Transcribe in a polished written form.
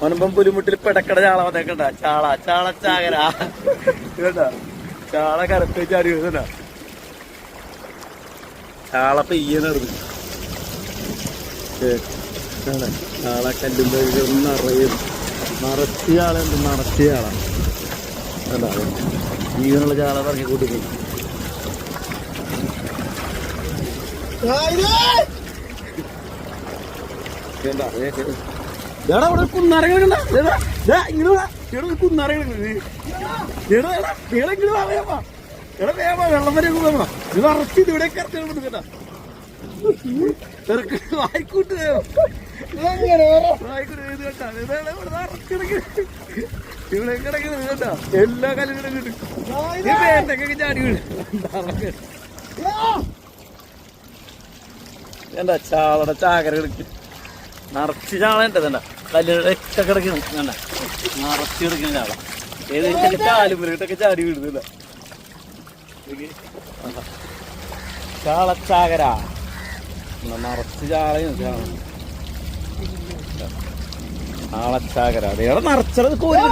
ഒനമ്പം പുലിമുട്ടിൽ പെടക്കട ചാള വന്നേക്കണ്ട ചാള ചാള ചാകര കേട്ടാ ചാള കരപ്പേ ചാടി കേട്ടാ ചാള പെയ്യുന്നത് ചാള കല്ലുമ്പോ നിറയും നിറച്ചിയ ആളുണ്ട് നിറച്ചിയ ആളാ അല്ല ജീവനുള്ള ചാള ഇറങ്ങി കൂട്ടിപ്പോയി കുന്നറങ്ങണ്ട വെള്ളം വരെ ഇത് അറച്ചത് ഇവിടെ കറക്റ്റ് വായിക്കൂട്ട് ഇവിടെ കിടക്കുന്നത് കേട്ടാ എല്ലാ കല്ലും കിട്ടും ചാടി വീട് എന്താ ചാളയുടെ ചാകര കിടക്കും നിറച്ച് ചാള ഉണ്ടതണ്ട കല്ലുകളൊക്കെ കിടക്കുന്നു വേണ്ട നിറച്ച് കിടക്കുന്ന ചാള ഏതൊക്കെ കാലുമ്പലൊക്കെ ചാടി വിടുന്നില്ല ചാളച്ചാകര നിറച്ച് ചാളയും ചാളച്ചാകര അതേടെ നിറച്ചത് കോരി